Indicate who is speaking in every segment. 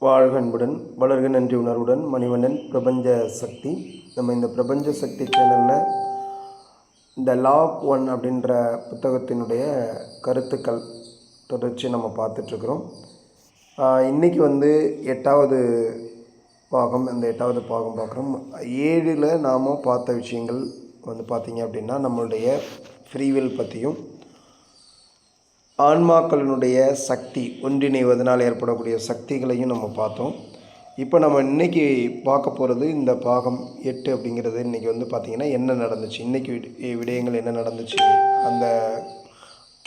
Speaker 1: வாழ்க அன்புடன் வளர்க நன்றி உணர்வுடன் மணிவண்ணன் பிரபஞ்ச சக்தி. நம்ம இந்த பிரபஞ்ச சக்தி சேனலில் இந்த லா ஆஃப் ஒன் அப்படின்ற புத்தகத்தினுடைய கருத்துக்கள் தொடர்ச்சி நம்ம பார்த்துட்ருக்குறோம். இன்றைக்கி வந்து 8வது பாகம். அந்த 8வது பாகம் பார்க்குறோம். 7ல் நாம் பார்த்த விஷயங்கள் வந்து பார்த்திங்க அப்படின்னா நம்மளுடைய ஃப்ரீவில் பற்றியும் ஆன்மாக்களினுடைய சக்தி ஒன்றிணைவதனால் ஏற்படக்கூடிய சக்திகளையும் நம்ம பார்த்தோம். இப்போ நம்ம இன்றைக்கி பார்க்க போகிறது இந்த பாகம் 8 அப்படிங்கிறது. இன்றைக்கி வந்து பார்த்திங்கன்னா என்ன நடந்துச்சு, இன்றைக்கி விடயங்கள் என்ன நடந்துச்சு, அந்த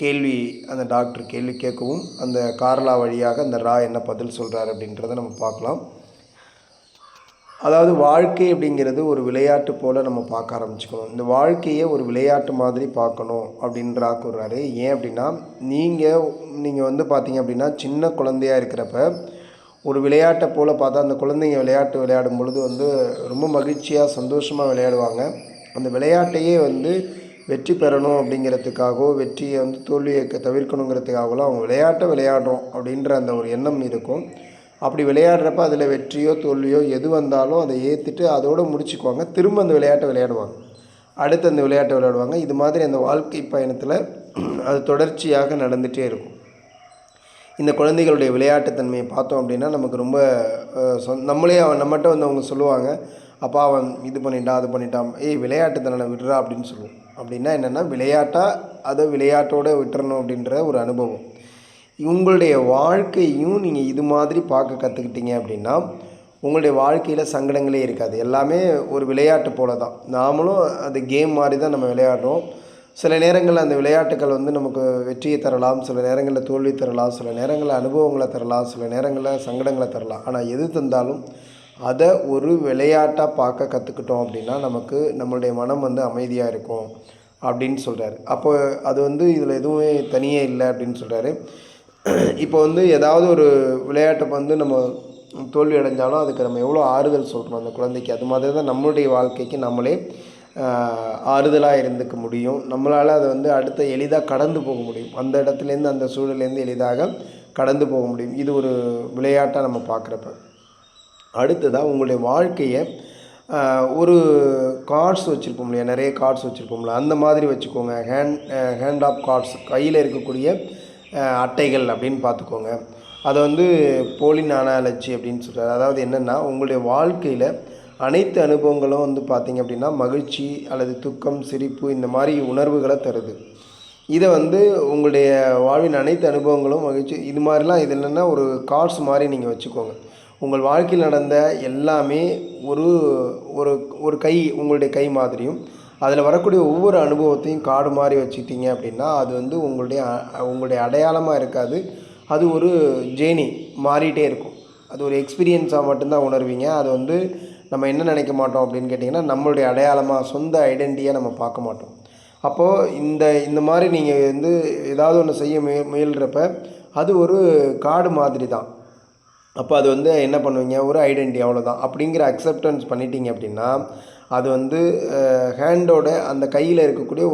Speaker 1: கேள்வி, அந்த டாக்டர் கேள்வி கேட்கவும் அந்த கார்லா வழியாக அந்த ரா என்ன பதில் சொல்கிறார் அப்படின்றத நம்ம பார்க்கலாம். அதாவது வாழ்க்கை அப்படிங்கிறது ஒரு விளையாட்டு போல் நம்ம பார்க்க ஆரம்பிச்சுக்கணும். இந்த வாழ்க்கையை ஒரு விளையாட்டு மாதிரி பார்க்கணும் அப்படின்றா கூறுறாரு. ஏன் அப்படின்னா நீங்கள் வந்து பார்த்தீங்க அப்படின்னா சின்ன குழந்தையாக இருக்கிறப்ப ஒரு விளையாட்டை போல் பார்த்தா அந்த குழந்தைங்க விளையாட்டு விளையாடும் பொழுது வந்து ரொம்ப மகிழ்ச்சியாக சந்தோஷமாக விளையாடுவாங்க. அந்த விளையாட்டையே வந்து வெற்றி பெறணும் அப்படிங்கிறதுக்காகவோ வெற்றியை வந்து தோல்வியை தவிர்க்கணுங்கிறதுக்காகவோ அவங்க விளையாட்டை விளையாடுறோம் அப்படின்ற அந்த ஒரு எண்ணம் இருக்கும். அப்படி விளையாடுறப்ப அதில் வெற்றியோ தோல்வியோ எது வந்தாலும் அதை ஏற்றுட்டு அதோடு முடிச்சுக்குவாங்க. திரும்ப அந்த விளையாட்டை விளையாடுவாங்க, அடுத்து அந்த விளையாட்டை விளையாடுவாங்க. இது மாதிரி அந்த வாழ்க்கை பயணத்தில் அது தொடர்ச்சியாக நடந்துகிட்டே இருக்கும். இந்த குழந்தைகளுடைய விளையாட்டுத்தன்மையை பார்த்தோம் அப்படின்னா நமக்கு ரொம்ப நம்மகிட்ட வந்து அவங்க சொல்லுவாங்க, அப்பா அவன் இது பண்ணிட்டான் அது பண்ணிட்டான், விளையாட்டுத்தனை விடுறா அப்படின்னு சொல்லுவோம். அப்படின்னா என்னென்னா விளையாட்டாக அதை விளையாட்டோடு விட்டுறணும் அப்படின்ற ஒரு அனுபவம். உங்களுடைய வாழ்க்கையும் நீங்கள் இது மாதிரி பார்க்க கற்றுக்கிட்டீங்க அப்படின்னா உங்களுடைய வாழ்க்கையில் சங்கடங்களே இருக்காது. எல்லாமே ஒரு விளையாட்டு போல தான். நாமளும் அது கேம் மாதிரி தான் நம்ம விளையாடுறோம். சில நேரங்களில் அந்த விளையாட்டுகள் வந்து நமக்கு வெற்றியை தரலாம், சில நேரங்களில் தோல்வி தரலாம், சில நேரங்களில் அனுபவங்களை தரலாம், சில நேரங்களில் சங்கடங்களை தரலாம். ஆனால் எது தந்தாலும் அதை ஒரு விளையாட்டாக பார்க்க கற்றுக்கிட்டோம் அப்படின்னா நமக்கு நம்மளுடைய மனம் வந்து அமைதியாக இருக்கும் அப்படின்னு சொல்கிறாரு. அப்போ அது வந்து இதில் எதுவுமே தனியே இல்லை அப்படின்னு சொல்கிறாரு. இப்போ வந்து ஏதாவது ஒரு விளையாட்டை வந்து நம்ம தோல்வி அடைஞ்சாலும் அதுக்கு நம்ம எவ்வளோ ஆறுதல் சொல்கிறோம் அந்த குழந்தைக்கு. அது மாதிரி தான் நம்மளுடைய வாழ்க்கைக்கு நம்மளே ஆறுதலாக இருந்துக்க முடியும். நம்மளால் அதை வந்து அடுத்த எளிதாக கடந்து போக முடியும். அந்த இடத்துலேருந்து அந்த சூழலேருந்து எளிதாக கடந்து போக முடியும். இது ஒரு விளையாட்டாக நம்ம பார்க்குறப்ப. அடுத்ததாக உங்களுடைய வாழ்க்கையை ஒரு கார்ட்ஸ் வச்சுருப்போம் இல்லையா, நிறைய கார்ட்ஸ் வச்சுருப்போம்ல, அந்த மாதிரி வச்சுக்கோங்க. ஹேண்ட் ஆஃப் கார்ட்ஸ், கையில் இருக்கக்கூடிய அட்டைகள் அப்படின்னு பார்த்துக்கோங்க. அதை வந்து போலின் அனாலஜி அப்படின்னு சொல்கிறார். அதாவது என்னென்னா உங்களுடைய வாழ்க்கையில் அனைத்து அனுபவங்களும் வந்து பார்த்திங்க அப்படின்னா மகிழ்ச்சி அல்லது துக்கம், சிரிப்பு இந்த மாதிரி உணர்வுகளை தருது. இதை வந்து உங்களுடைய வாழ்வின் அனைத்து அனுபவங்களும் மகிழ்ச்சி இது மாதிரிலாம் இது என்னென்னா ஒரு கார்ட்ஸ் மாதிரி நீங்கள் வச்சுக்கோங்க. உங்கள் வாழ்க்கையில் நடந்த எல்லாமே ஒரு ஒரு ஒரு கை, உங்களுடைய கை மாதிரியும் அதில் வரக்கூடிய ஒவ்வொரு அனுபவத்தையும் கார்டு மாதிரி வச்சுக்கிட்டீங்க அப்படின்னா அது வந்து உங்களுடைய அடையாளமாக இருக்காது. அது ஒரு ஜேர்னி மாறிட்டே இருக்கும். அது ஒரு எக்ஸ்பீரியன்ஸாக மட்டும்தான் உணர்வீங்க. அது வந்து நம்ம என்ன நினைக்க மாட்டோம் அப்படின்னு கேட்டிங்கன்னா நம்மளுடைய அடையாளமாக, சொந்த ஐடென்டிட்டியாக நம்ம பார்க்க மாட்டோம். அப்போது இந்த மாதிரி நீங்கள் வந்து ஏதாவது ஒன்று செய்ய முயல்கிறப்ப அது ஒரு கார்டு மாதிரி தான். அப்போ அது வந்து என்ன பண்ணுவீங்க, ஒரு ஐடென்டிட்டி, அவ்வளோதான். அப்படிங்கிற அக்செப்டன்ஸ் பண்ணிட்டீங்க அப்படின்னா அது வந்து ஹேண்டோட அந்த கையில் இருக்கக்கூடிய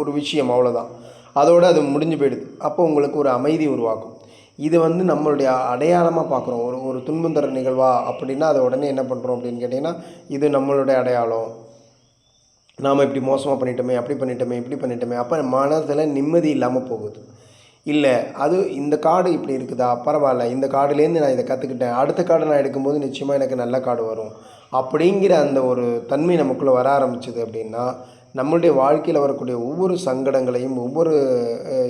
Speaker 1: ஒரு விஷயம், அவ்வளோதான். அதோடு அது முடிஞ்சு போயிடுது. அப்போ உங்களுக்கு ஒரு அமைதி உருவாக்கும். இது வந்து நம்மளுடைய அடையாளமாக பார்க்குறோம். ஒரு துன்பம் தர நிகழ்வா அப்படின்னா அதை உடனே என்ன பண்ணுறோம் அப்படின்னு கேட்டிங்கன்னா இது நம்மளுடைய அடையாளம், நாம் இப்படி மோசமாக பண்ணிட்டோமே, அப்படி பண்ணிட்டோமே, இப்படி பண்ணிட்டோமே. அப்போ மனதில் நிம்மதி இல்லாமல் போகுது. இல்லை, அது இந்த கார்டு இப்படி இருக்குதா, பரவாயில்ல, இந்த கார்டுலேருந்து நான் இதை கற்றுக்கிட்டேன், அடுத்த கார்டு நான் எடுக்கும்போது நிச்சயமாக எனக்கு நல்ல கார்டு வரும் அப்படிங்கிற அந்த ஒரு தன்மை நமக்குள்ளே வர ஆரம்பிச்சிது அப்படின்னா நம்மளுடைய வாழ்க்கையில் வரக்கூடிய ஒவ்வொரு சங்கடங்களையும் ஒவ்வொரு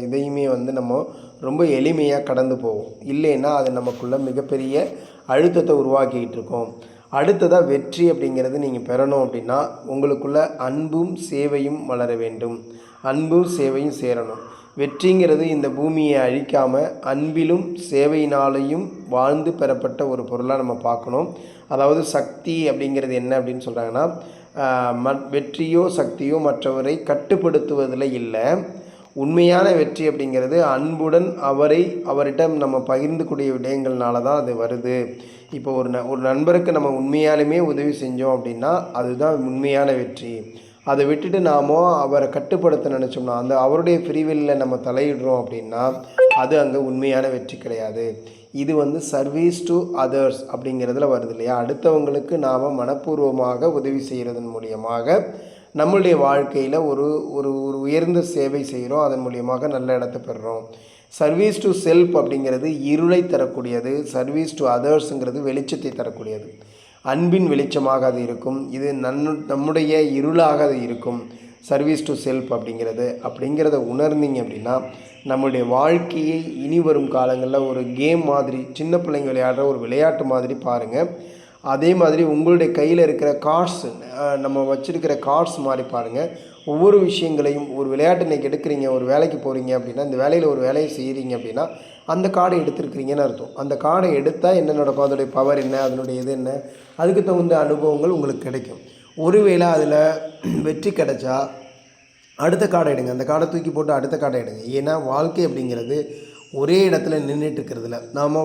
Speaker 1: இதையுமே வந்து நம்ம ரொம்ப எளிமையாக கடந்து போவோம். இல்லைன்னா அது நமக்குள்ளே மிகப்பெரிய அழுத்தத்தை உருவாக்கிக்கிட்டு இருக்கோம். அடுத்ததாக வெற்றி அப்படிங்கிறது நீங்கள் பெறணும் அப்படின்னா உங்களுக்குள்ள அன்பும் சேவையும் வளர வேண்டும். அன்பும் சேவையும் சேரணும். வெற்றிங்கிறது இந்த பூமியை அழிக்காமல் அன்பிலும் சேவையினாலையும் வாழ்ந்து பெறப்பட்ட ஒரு பொருளாக நம்ம பார்க்கணும். அதாவது சக்தி அப்படிங்கிறது என்ன அப்படின்னு சொல்கிறாங்கன்னா வெற்றியோ சக்தியோ மற்றவரை கட்டுப்படுத்துவதில் இல்லை. உண்மையான வெற்றி அப்படிங்கிறது அன்புடன் அவரிடம் நம்ம பகிர்ந்துக்கூடிய விடயங்கள்னால தான் அது வருது. இப்போ ஒரு நண்பருக்கு நம்ம உண்மையாலுமே உதவி செஞ்சோம் அப்படின்னா அதுதான் உண்மையான வெற்றி. அதை விட்டுட்டு நாமோ அவரை கட்டுப்படுத்த நினச்சோம்னா அவருடைய ஃப்ரீவில்ல நம்ம தலையிடுறோம் அப்படின்னா அது அங்கே உண்மையான வெற்றி கிடையாது. இது வந்து சர்வீஸ் டு அதர்ஸ் அப்படிங்கிறதுல வருது இல்லையா? அடுத்தவங்களுக்கு நாம் மனப்பூர்வமாக உதவி செய்கிறதன் மூலியமாக நம்மளுடைய வாழ்க்கையில் ஒரு ஒரு ஒரு உயர்ந்த சேவை செய்கிறோம். அதன் மூலியமாக நல்ல இடத்தை பெறுறோம். சர்வீஸ் டு செல்ஃப் அப்படிங்கிறது இருளை தரக்கூடியது. சர்வீஸ் டு அதர்ஸுங்கிறது வெளிச்சத்தை தரக்கூடியது. அன்பின் வெளிச்சமாக அது இருக்கும். இது நம்முடைய இருளாக அது இருக்கும். சர்வீஸ் டு செல்ஃப் அப்படிங்கிறத உணர்ந்தீங்க அப்படின்னா நம்முடைய வாழ்க்கையை இனி வரும் காலங்களில் ஒரு கேம் மாதிரி, சின்ன பிள்ளைங்க விளையாடுற ஒரு விளையாட்டு மாதிரி பாருங்கள். அதே மாதிரி உங்களுடைய கையில் இருக்கிற கார்ட்ஸ், நம்ம வச்சுருக்கிற கார்ட்ஸ் மாதிரி பாருங்கள். ஒவ்வொரு விஷயங்களையும் ஒரு விளையாட்டு இன்றைக்கி எடுக்கிறீங்க, ஒரு வேலைக்கு போகிறீங்க அப்படின்னா, இந்த வேலையில் ஒரு வேலையை செய்கிறீங்க அப்படின்னா அந்த கார்டை எடுத்துருக்கிறீங்கன்னு அர்த்தம். அந்த கார்டை எடுத்தால் என்ன நடக்கும், அதனுடைய பவர் என்ன, அதனுடைய இது என்ன, அதுக்கு தகுந்த அனுபவங்கள் உங்களுக்கு கிடைக்கும். ஒருவேளை அதில் வெற்றி கிடைச்சா அடுத்த கார்டை எடுங்க, அந்த கார்டை தூக்கி போட்டு அடுத்த கார்டை எடுங்க. ஏன்னா வாழ்க்கை அப்படிங்கிறது ஒரே இடத்துல நின்றுட்டு இருக்கிறதுல நாம்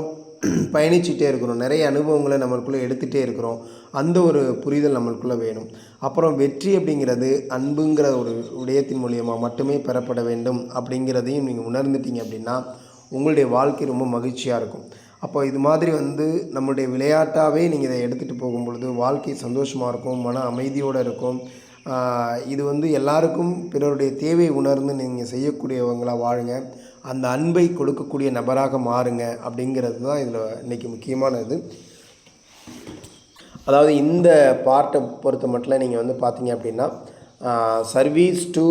Speaker 1: பயணிச்சுட்டே இருக்கிறோம். நிறைய அனுபவங்களை நம்மளுக்குள்ளே எடுத்துகிட்டே இருக்கிறோம். அந்த ஒரு புரிதல் நம்மளுக்குள்ளே வேணும். அப்புறம் வெற்றி அப்படிங்கிறது அன்புங்கிற ஒரு விடயத்தின் மூலியமாக மட்டுமே பெறப்பட வேண்டும் அப்படிங்கிறதையும் நீங்கள் உணர்ந்துட்டீங்க அப்படின்னா உங்களுடைய வாழ்க்கை ரொம்ப மகிழ்ச்சியாக இருக்கும். அப்போ இது மாதிரி வந்து நம்மளுடைய விளையாட்டாகவே நீங்கள் இதை எடுத்துகிட்டு போகும்பொழுது வாழ்க்கை சந்தோஷமாக இருக்கும், மன அமைதியோடு இருக்கும். இது வந்து எல்லாருக்கும் பிறருடைய தேவையை உணர்ந்து நீங்கள் செய்யக்கூடியவங்களாக வாழுங்க. அந்த அன்பை கொடுக்கக்கூடிய நபராக மாறுங்க அப்படிங்கிறது தான் இதில் இன்றைக்கி முக்கியமானது. அதாவது இந்த பார்ட்டை பொறுத்த மட்டும் நீங்கள் வந்து பார்த்தீங்க அப்படின்னா சர்வீஸ் டு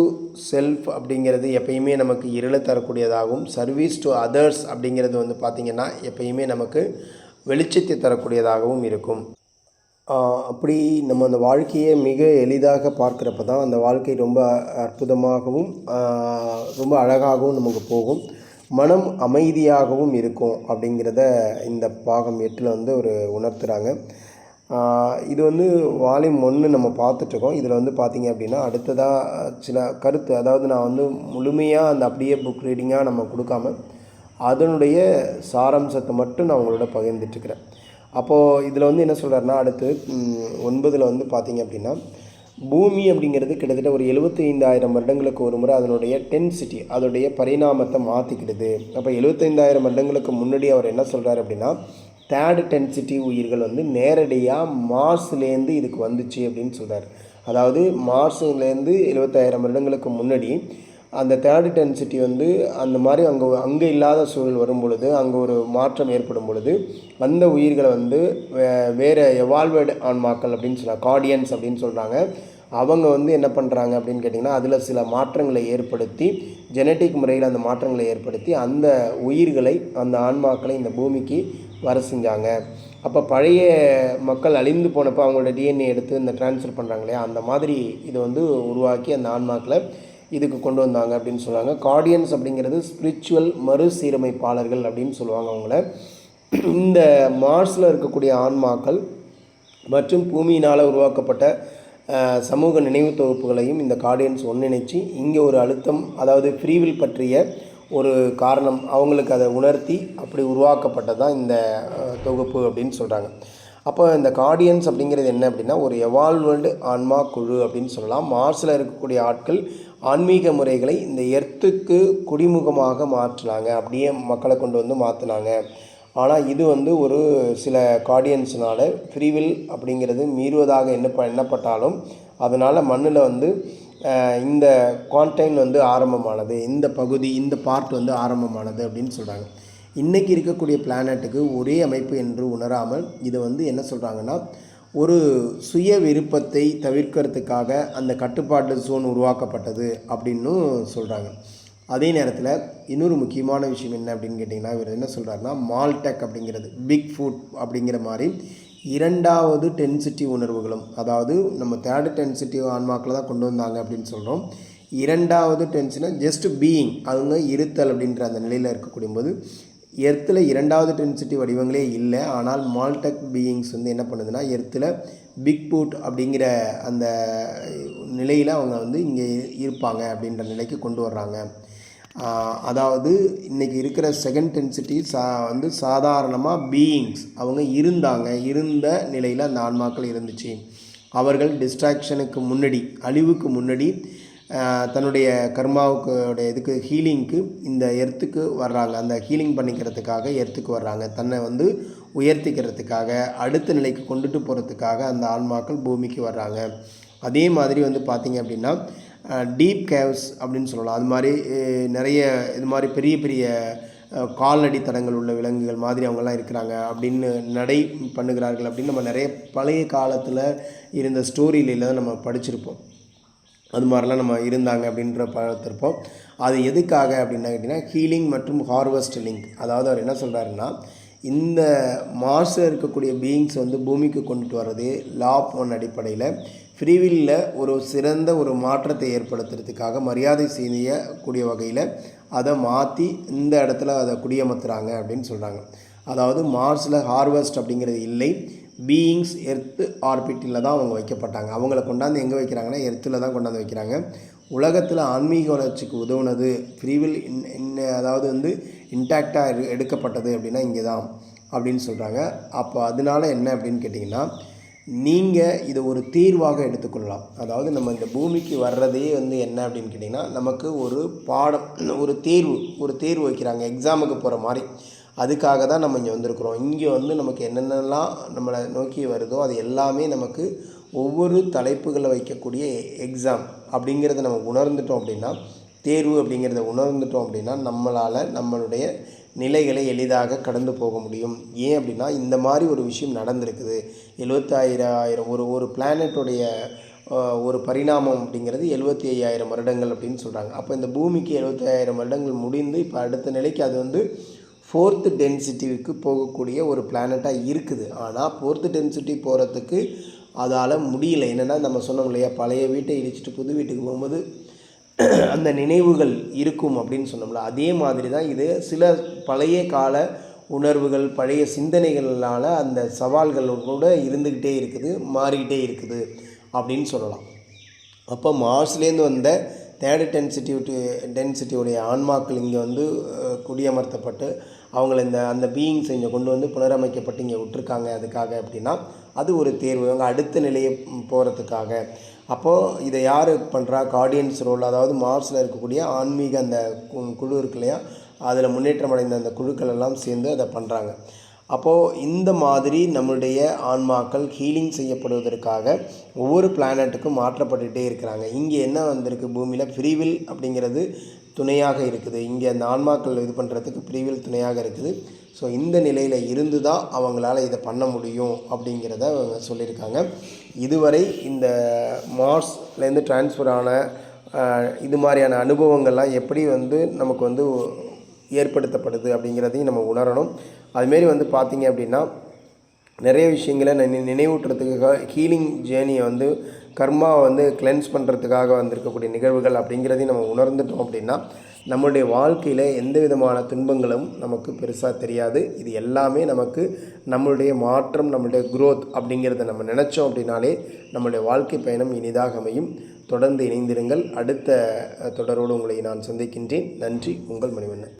Speaker 1: செல்ஃப் அப்படிங்கிறது எப்பயுமே நமக்கு இருளை தரக்கூடியதாகவும், சர்வீஸ் டு அதர்ஸ் அப்படிங்கிறது வந்து பார்த்திங்கன்னா எப்பயுமே நமக்கு வெளிச்சத்தை தரக்கூடியதாகவும் இருக்கும். அப்படி நம்ம அந்த வாழ்க்கையை மிக எளிதாக பார்க்குறப்ப தான் அந்த வாழ்க்கை ரொம்ப அற்புதமாகவும் ரொம்ப அழகாகவும் நமக்கு போகும், மனம் அமைதியாகவும் இருக்கும் அப்படிங்கிறத இந்த பாகம் 8 வந்து ஒரு உணர்த்துகிறாங்க. இது வந்து வால்யூம் 1 நம்ம பார்த்துட்ருக்கோம். இதில் வந்து பார்த்திங்க அப்படின்னா அடுத்ததாக சில கருத்து, அதாவது நான் வந்து முழுமையாக அந்த அப்படியே புக் ரீடிங்காக நம்ம கொடுக்காம அதனுடைய சாராம்சத்தை மட்டும் நான் உங்களோட பகிர்ந்துட்டுருக்கிறேன். அப்போது இதில் வந்து என்ன சொல்கிறாருன்னா அடுத்து 9 வந்து பார்த்திங்க அப்படின்னா பூமி அப்படிங்கிறது கிட்டத்தட்ட ஒரு 75,000 வருடங்களுக்கு ஒரு முறை அதனுடைய டென்சிட்டி, அதோடைய பரிணாமத்தை மாற்றிக்கிடுது. அப்போ 75,000 வருடங்களுக்கு முன்னாடி அவர் என்ன சொல்கிறார் அப்படின்னா தேர்டு டென்சிட்டி உயிர்கள் வந்து நேரடியாக மார்ஸ்லேருந்து இதுக்கு வந்துச்சு அப்படின்னு சொல்கிறார். அதாவது மார்ஸ்லேருந்து 75,000 வருடங்களுக்கு முன்னாடி அந்த தேர்டு டென்சிட்டி வந்து அந்த மாதிரி அங்கே இல்லாத சூழல் வரும் பொழுது, அங்கே ஒரு மாற்றம் ஏற்படும் பொழுது அந்த உயிர்களை வந்து வேறு எவால்வேர்டு ஆன்மாக்கள் அப்படின்னு சொல்கிறாங்க, கார்டியன்ஸ் அப்படின்னு சொல்கிறாங்க. அவங்க வந்து என்ன பண்ணுறாங்க அப்படின்னு கேட்டிங்கன்னா அதில் சில மாற்றங்களை ஏற்படுத்தி, ஜெனட்டிக் முறையில் அந்த மாற்றங்களை ஏற்படுத்தி அந்த உயிர்களை, அந்த ஆன்மாக்களை இந்த பூமிக்கு வர செஞ்சாங்க. அப்போ பழைய மக்கள் அழிந்து போனப்போ அவங்களோட டிஎன்ஏ எடுத்து இந்த ட்ரான்ஸ்ஃபர் பண்ணுறாங்க இல்லையா, அந்த மாதிரி இதை வந்து உருவாக்கி அந்த ஆன்மாக்களை இதுக்கு கொண்டு வந்தாங்க அப்படின்னு சொல்லுவாங்க. கார்டியன்ஸ் அப்படிங்கிறது ஸ்பிரிச்சுவல் மறுசீரமைப்பாளர்கள் அப்படின்னு சொல்லுவாங்க அவங்கள. இந்த மார்ஸில் இருக்கக்கூடிய ஆன்மாக்கள் மற்றும் பூமியினால் உருவாக்கப்பட்ட சமூக நினைவு தொகுப்புகளையும் இந்த கார்டியன்ஸ் ஒன்றிணைச்சு இங்கே ஒரு அழுத்தம், அதாவது ஃப்ரீவில் பற்றிய ஒரு காரணம் அவங்களுக்கு அதை உணர்த்தி அப்படி உருவாக்கப்பட்டதான் இந்த தொகுப்பு அப்படின்னு சொல்கிறாங்க. அப்போ இந்த கார்டியன்ஸ் அப்படிங்கிறது என்ன அப்படின்னா ஒரு எவால்வ்டு ஆன்மா குழு அப்படின்னு சொல்லலாம். மார்ஸில் இருக்கக்கூடிய ஆட்கள் ஆன்மீக முறைகளை இந்த எர்த்துக்கு குடிமுகமாக மாற்றினாங்க, அப்படியே மக்களை கொண்டு வந்து மாற்றினாங்க. ஆனால் இது வந்து ஒரு சில கார்டியன்ஸ்னால் ஃப்ரீவில் அப்படிங்கிறது மீறுவதாக எண்ணப்பட்டாலும் அதனால் மண்ணில் வந்து இந்த கான்டைன் வந்து ஆரம்பமானது, இந்த பகுதி, இந்த பார்ட் வந்து ஆரம்பமானது அப்படின்னு சொல்கிறாங்க. இன்றைக்கி இருக்கக்கூடிய பிளானட்டுக்கு ஒரே அமைப்பு என்று உணராமல் இதை வந்து என்ன சொல்கிறாங்கன்னா ஒரு சுய விருப்பத்தை தவிர்க்கிறதுக்காக அந்த கட்டுப்பாட்டு ஜோன் உருவாக்கப்பட்டது அப்படின்னு சொல்கிறாங்க. அதே நேரத்தில் இன்னொரு முக்கியமான விஷயம் என்ன அப்படின்னு கேட்டிங்கன்னா இவர் என்ன சொல்கிறாருன்னா மால்டெக் அப்படிங்கிறது பிக் ஃபுட் அப்படிங்கிற மாதிரி இரண்டாவது டென்சிட்டி உணர்வுகளும், அதாவது நம்ம தேர்டு டென்சிட்டி ஆன்மாக்களை தான் கொண்டு வந்தாங்க அப்படின்னு சொல்கிறோம். இரண்டாவது டென்சிட்டினா ஜஸ்ட் பீயிங், அவங்க இருத்தல் அப்படின்ற அந்த நிலையில் இருக்கக்கூடிய போது எர்த்தில் இரண்டாவது டென்சிட்டி வடிவங்களே இல்லை. ஆனால் மால்டெக் பீயிங்ஸ் வந்து என்ன பண்ணுதுன்னா எர்த்தில் பிக் ஃபுட் அப்படிங்கிற அந்த நிலையில் அவங்க வந்து இங்கே இருப்பாங்க அப்படின்ற நிலைக்கு கொண்டு வர்றாங்க. அதாவது இன்றைக்கி இருக்கிற செகண்ட் டென்சிட்டி வந்து சாதாரணமாக பீயிங்ஸ், அவங்க இருந்த நிலையில் அந்த ஆன்மாக்கள் இருந்துச்சு. அவர்கள் டிஸ்ட்ராக்ஷனுக்கு முன்னாடி, அழிவுக்கு முன்னாடி தன்னுடைய கர்மாவுக்கு இதுக்கு ஹீலிங்க்கு இந்த எர்த்துக்கு வர்றாங்க. அந்த ஹீலிங் பண்ணிக்கிறதுக்காக எர்த்துக்கு வர்றாங்க. தன்னை வந்து உயர்த்திக்கிறதுக்காக அடுத்த நிலைக்கு கொண்டுட்டு போகிறதுக்காக அந்த ஆன்மாக்கள் பூமிக்கு வர்றாங்க. அதே மாதிரி வந்து பார்த்திங்க அப்படின்னா டீப் கேவ்ஸ் அப்படின்னு சொல்லலாம். அது மாதிரி நிறைய இது மாதிரி பெரிய பெரிய கால்நடை தடங்கள் உள்ள விலங்குகள் மாதிரி அவங்கெல்லாம் இருக்கிறாங்க அப்படின்னு நடை பண்ணுகிறார்கள் அப்படின்னு நம்ம நிறைய பழைய காலத்தில் இருந்த ஸ்டோரியில நம்ம படிச்சிருப்போம். அது மாதிரிலாம் நம்ம இருந்தாங்க அப்படின்ற பார்த்துருப்போம். அது எதுக்காக அப்படின்னா கேட்டிங்கன்னா ஹீலிங் மற்றும் ஹார்வெஸ்ட் லிங்க். அதாவது அவர் என்ன சொல்கிறாருன்னா, இந்த மார்ஸில் இருக்கக்கூடிய பீயிங்ஸ் வந்து பூமிக்கு கொண்டுட்டு வர்றது லா ஆஃப் ஒன் அடிப்படையில் ஃப்ரீவில்ல ஒரு சிறந்த ஒரு மாற்றத்தை ஏற்படுத்துறதுக்காக மரியாதை செய்யக்கூடிய வகையில் அதை மாற்றி இந்த இடத்துல அதை குடியமர்த்துறாங்க அப்படின்னு சொல்கிறாங்க. அதாவது மார்ஸில் ஹார்வெஸ்ட் அப்படிங்கிறது இல்லை, பீயிங்ஸ் எர்த்து ஆர்பிட்டில் தான் அவங்க வைக்கப்பட்டாங்க. அவங்கள கொண்டாந்து எங்கே வைக்கிறாங்கன்னா எர்த்தில் தான் கொண்டாந்து வைக்கிறாங்க. உலகத்தில் ஆன்மீக வளர்ச்சிக்கு உதவுனது ஃப்ரீவில் அதாவது வந்து இன்டாக்டாக எடுக்கப்பட்டது அப்படின்னா இங்கே தான் அப்படின்னு சொல்கிறாங்க. அப்போ அதனால என்ன அப்படின்னு கேட்டிங்கன்னா, நீங்கள் இதை ஒரு தீர்வாக எடுத்துக்கொள்ளலாம். அதாவது நம்ம இந்த பூமிக்கு வர்றதே வந்து என்ன அப்படின்னு கேட்டிங்கன்னா, நமக்கு ஒரு பாடம், ஒரு தேர்வு வைக்கிறாங்க, எக்ஸாமுக்கு போகிற மாதிரி. அதுக்காக தான் நம்ம இங்கே வந்திருக்கிறோம். இங்கே வந்து நமக்கு என்னென்னலாம் நம்மளை நோக்கி வருதோ அது எல்லாமே நமக்கு ஒவ்வொரு தலைப்புகளை வைக்கக்கூடிய எக்ஸாம் அப்படிங்கிறத நம்ம உணர்ந்துட்டோம் அப்படின்னா, தேர்வு அப்படிங்கிறத உணர்ந்துட்டோம் அப்படின்னா நம்மளால் நம்மளுடைய நிலைகளை எளிதாக கடந்து போக முடியும். ஏன் அப்படின்னா இந்த மாதிரி ஒரு விஷயம் நடந்திருக்குது. 75,000 ஒரு பிளானட்டோடைய ஒரு பரிணாமம் அப்படிங்கிறது 75,000 வருடங்கள் அப்படின்னு சொல்கிறாங்க. அப்போ இந்த பூமிக்கு 75,000 வருடங்கள் முடிந்து இப்போ அடுத்த நிலைக்கு அது வந்து 4th டென்சிட்டிக்கு போகக்கூடிய ஒரு பிளானட்டாக இருக்குது. ஆனால் 4th டென்சிட்டி போகிறதுக்கு அதால் முடியல. என்னென்னா நம்ம சொன்னோம் இல்லையா, பழைய வீட்டை இடிச்சிட்டு புது வீட்டுக்கு போகும்போது அந்த நினைவுகள் இருக்கும் அப்படின்னு சொன்னோம்ல, அதே மாதிரி தான் இது சில பழைய கால உணர்வுகள் பழைய சிந்தனைகளால் அந்த சவால்கள் கூட இருந்துக்கிட்டே இருக்குது, மாறிக்கிட்டே இருக்குது அப்படின்னு சொல்லலாம். அப்போ மார்ஸ்லேருந்து வந்த 3rd டென்சிட்டியுடைய ஆன்மாக்கள் இங்கே வந்து குடியமர்த்தப்பட்டு அவங்கள அந்த பீயிங்ஸை இங்கே கொண்டு வந்து புனரமைக்கப்பட்டு இங்கே விட்டுருக்காங்க. அதுக்காக அப்படின்னா அது ஒரு தேர்வு, அவங்க அடுத்த நிலையை போகிறதுக்காக. அப்போது இதை யார் பண்ணுறா, கார்டியன்ஸ் ரோல், அதாவது மார்ஸில் இருக்கக்கூடிய ஆன்மீக அந்த குழு இருக்கு இல்லையா, அதில் முன்னேற்றம் அடைந்த அந்த குழுக்கள் எல்லாம் சேர்ந்து அதை பண்ணுறாங்க. அப்போது இந்த மாதிரி நம்மளுடைய ஆன்மாக்கள் ஹீலிங் செய்யப்படுவதற்காக ஒவ்வொரு பிளானட்டுக்கும் மாற்றப்பட்டுகிட்டே இருக்கிறாங்க. இங்கே என்ன வந்திருக்கு, பூமியில் ஃப்ரீவில் அப்படிங்கிறது துணையாக இருக்குது. இங்கே அந்த ஆன்மாக்கள் இது பண்ணுறதுக்கு ஃப்ரீவில் துணையாக இருக்குது. ஸோ இந்த நிலையில் இருந்து தான் அவங்களால இதை பண்ண முடியும் அப்படிங்கிறத அவங்க சொல்லியிருக்காங்க. இதுவரை இந்த மார்ஸ்லேருந்து டிரான்ஸ்ஃபர் ஆன இது மாதிரியான அனுபவங்கள்லாம் எப்படி வந்து நமக்கு வந்து ஏற்படுத்தப்படுது அப்படிங்கிறதையும் நம்ம உணரணும். அதுமாரி வந்து பார்த்திங்க அப்படின்னா நிறைய விஷயங்களை நினைவூட்டுறதுக்காக ஹீலிங் ஜேர்னியை வந்து கர்மாவை வந்து கிளென்ஸ் பண்ணுறதுக்காக வந்திருக்கக்கூடிய நிகழ்வுகள் அப்படிங்கிறதையும் நம்ம உணர்ந்துட்டோம் அப்படின்னா நம்மளுடைய வாழ்க்கையில் எந்த விதமான துன்பங்களும் நமக்கு பெருசாக தெரியாது. இது எல்லாமே நமக்கு நம்மளுடைய மாற்றம், நம்மளுடைய growth அப்படிங்கிறத நம்ம நினச்சோம் அப்படின்னாலே நம்மளுடைய வாழ்க்கை பயணம் இனிதாக அமையும். தொடர்ந்து இணைந்திருங்கள். அடுத்த தொடரோடு உங்களை நான் சந்திக்கின்றேன். நன்றி. உங்கள் மணிவண்ணன்.